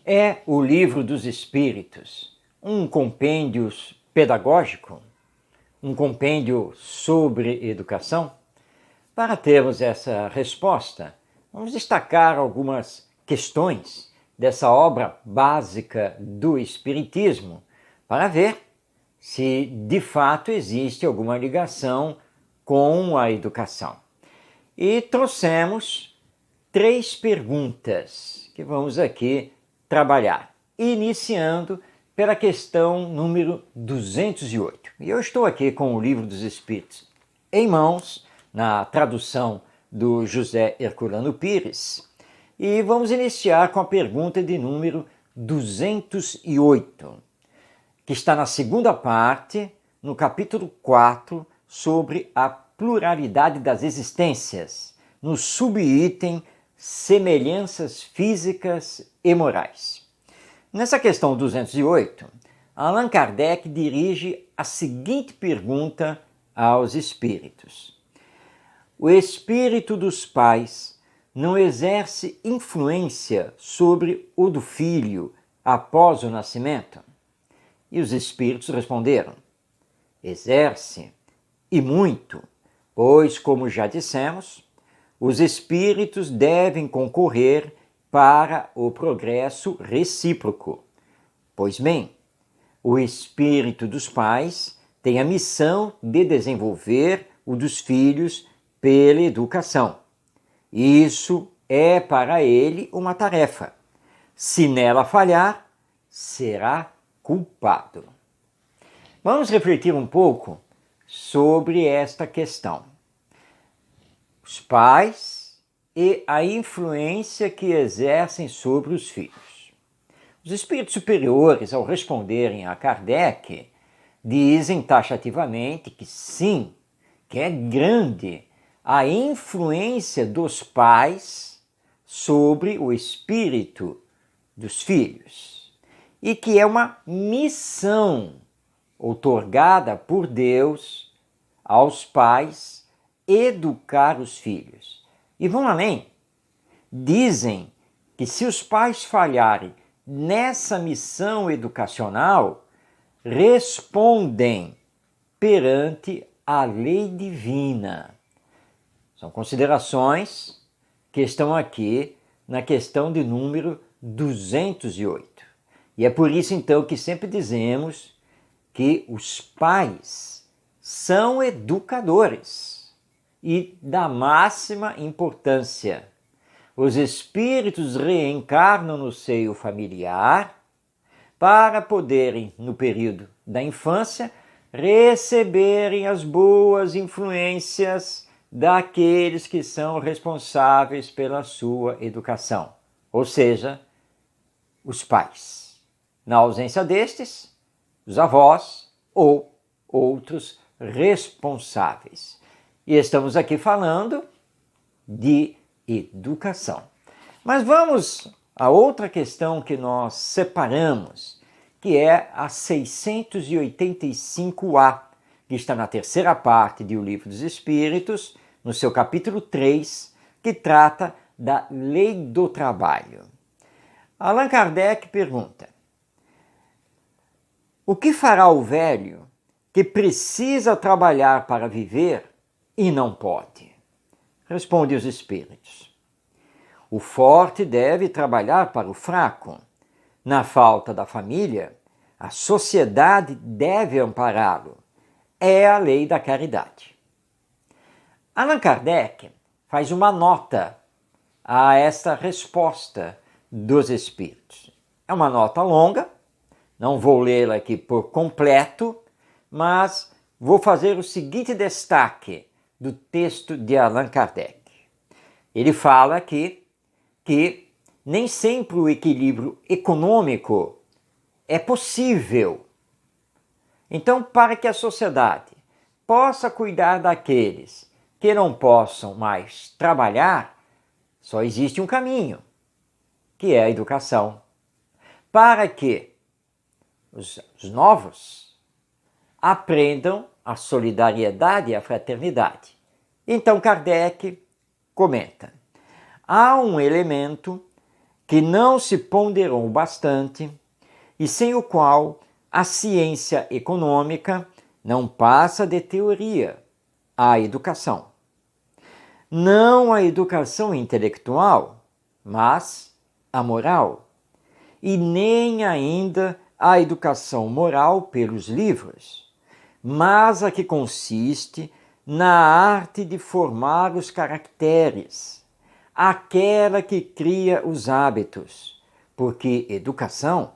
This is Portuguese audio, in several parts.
É o Livro dos Espíritos um compêndio pedagógico? Um compêndio sobre educação? Para termos essa resposta, vamos destacar algumas questões dessa obra básica do Espiritismo para ver se de fato existe alguma ligação com a educação. E trouxemos 3 perguntas que vamos aqui trabalhar, iniciando pela questão número 208. E eu estou aqui com o Livro dos Espíritos em mãos, na tradução do José Herculano Pires, e vamos iniciar com a pergunta de número 208, que está na segunda parte, no capítulo 4, sobre a pluralidade das existências, no subitem semelhanças físicas e morais. Nessa questão 208, Allan Kardec dirige a seguinte pergunta aos espíritos: o espírito dos pais não exerce influência sobre o do filho após o nascimento? E os espíritos responderam: exerce, e muito, pois, como já dissemos, os espíritos devem concorrer para o progresso recíproco. Pois bem, o espírito dos pais tem a missão de desenvolver o dos filhos pela educação. Isso é para ele uma tarefa. Se nela falhar, será culpado. Vamos refletir um pouco sobre esta questão. Os pais e a influência que exercem sobre os filhos. Os espíritos superiores, ao responderem a Kardec, dizem taxativamente que sim, que é grande a influência dos pais sobre o espírito dos filhos e que é uma missão outorgada por Deus aos pais educar os filhos. E vão além. Dizem que se os pais falharem nessa missão educacional, respondem perante a lei divina. São considerações que estão aqui na questão de número 208. E é por isso então que sempre dizemos que os pais são educadores e da máxima importância. Os espíritos reencarnam no seio familiar para poderem, no período da infância, receberem as boas influências daqueles que são responsáveis pela sua educação, ou seja, os pais. Na ausência destes, os avós ou outros responsáveis. E estamos aqui falando de educação. Mas vamos a outra questão que nós separamos, que é a 685A, que está na terceira parte do Livro dos Espíritos, no seu capítulo 3, que trata da lei do trabalho. Allan Kardec pergunta: o que fará o velho que precisa trabalhar para viver e não pode? Responde os espíritos: o forte deve trabalhar para o fraco. Na falta da família, a sociedade deve ampará-lo. É a lei da caridade. Allan Kardec faz uma nota a esta resposta dos espíritos. É uma nota longa, não vou lê-la aqui por completo, mas vou fazer o seguinte destaque do texto de Allan Kardec. Ele fala aqui que nem sempre o equilíbrio econômico é possível. Então, para que a sociedade possa cuidar daqueles que não possam mais trabalhar, só existe um caminho, que é a educação. Para que os novos aprendam a solidariedade e a fraternidade. Então Kardec comenta: há um elemento que não se ponderou bastante e sem o qual a ciência econômica não passa de teoria, a educação. Não a educação intelectual, mas a moral, e nem ainda a educação moral pelos livros, mas a que consiste na arte de formar os caracteres, aquela que cria os hábitos, porque educação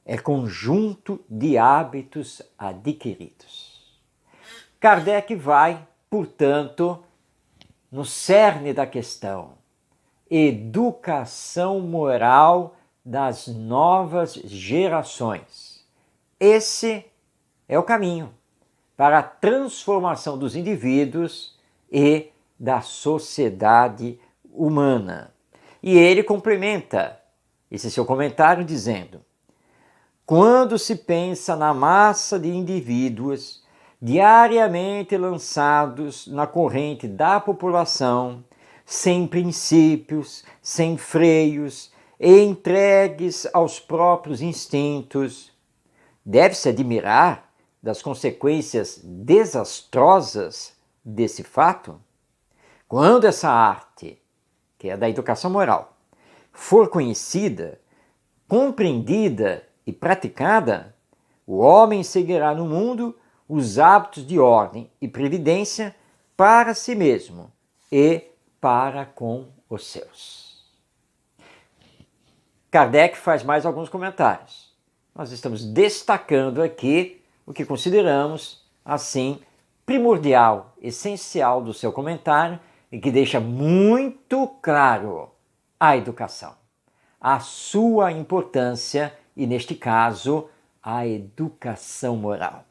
é conjunto de hábitos adquiridos. Kardec vai, portanto, no cerne da questão: educação moral das novas gerações. Esse é o caminho para a transformação dos indivíduos e da sociedade humana. E ele complementa esse seu comentário dizendo: quando se pensa na massa de indivíduos diariamente lançados na corrente da população, sem princípios, sem freios, e entregues aos próprios instintos, deve-se admirar das consequências desastrosas desse fato. Quando essa arte, que é da educação moral, for conhecida, compreendida e praticada, o homem seguirá no mundo os hábitos de ordem e previdência para si mesmo e para com os seus. Kardec faz mais alguns comentários. Nós estamos destacando aqui o que consideramos, assim, primordial, essencial do seu comentário e que deixa muito claro a educação, a sua importância e, neste caso, a educação moral.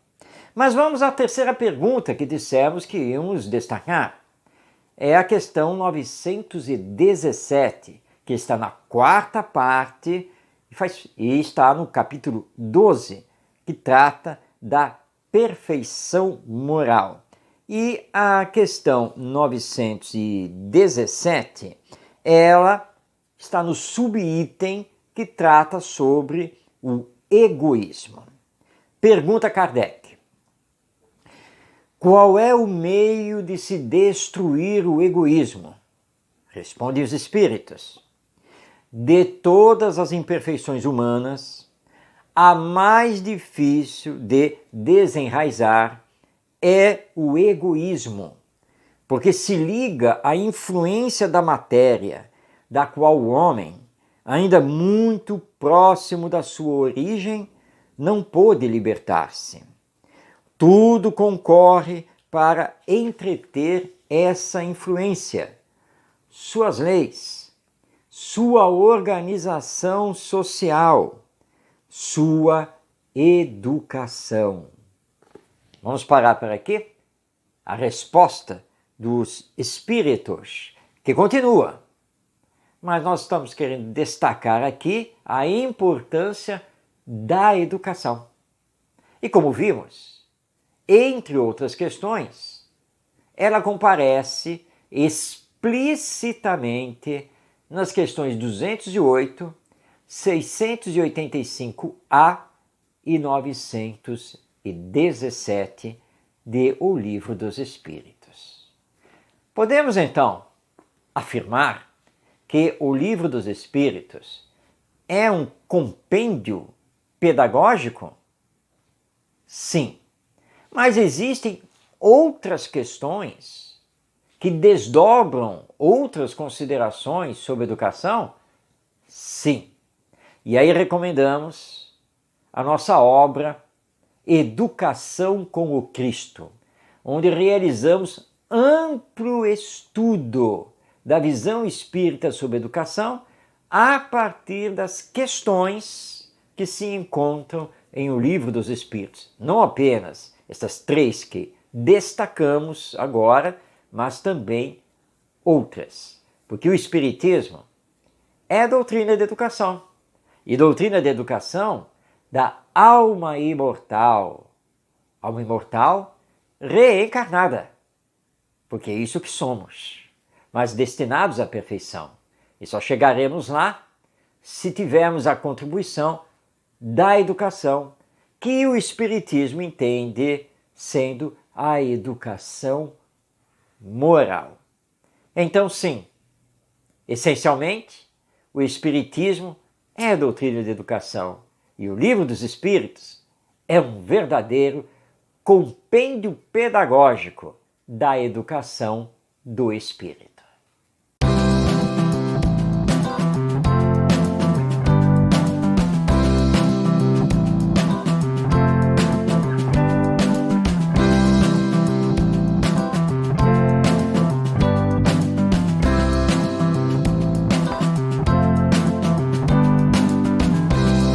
Mas vamos à terceira pergunta que dissemos que íamos destacar. É a questão 917, que está na quarta parte e está no capítulo 12, que trata da perfeição moral. E a questão 917, ela está no subitem que trata sobre o egoísmo. Pergunta Kardec: qual é o meio de se destruir o egoísmo? Responde os espíritos: de todas as imperfeições humanas, a mais difícil de desenraizar é o egoísmo, porque se liga à influência da matéria, da qual o homem, ainda muito próximo da sua origem, não pôde libertar-se. Tudo concorre para entreter essa influência, suas leis, sua organização social, sua educação. Vamos parar por aqui? A resposta dos espíritos, que continua. Mas nós estamos querendo destacar aqui a importância da educação. E como vimos, entre outras questões, ela comparece explicitamente nas questões 208, 685A e 917 de O Livro dos Espíritos. Podemos, então, afirmar que o Livro dos Espíritos é um compêndio pedagógico? Sim, mas existem outras questões que desdobram outras considerações sobre educação? Sim. E aí recomendamos a nossa obra Educação com o Cristo, onde realizamos amplo estudo da visão espírita sobre educação a partir das questões que se encontram em O Livro dos Espíritos. Não apenas essas três que destacamos agora, mas também outras. Porque o Espiritismo é doutrina de educação. E doutrina de educação da alma imortal. Alma imortal reencarnada. Porque é isso que somos. Mas destinados à perfeição. E só chegaremos lá se tivermos a contribuição da educação, que o Espiritismo entende sendo a educação moral. Então, sim, essencialmente, o Espiritismo é a doutrina de educação e o Livro dos Espíritos é um verdadeiro compêndio pedagógico da educação do espírito.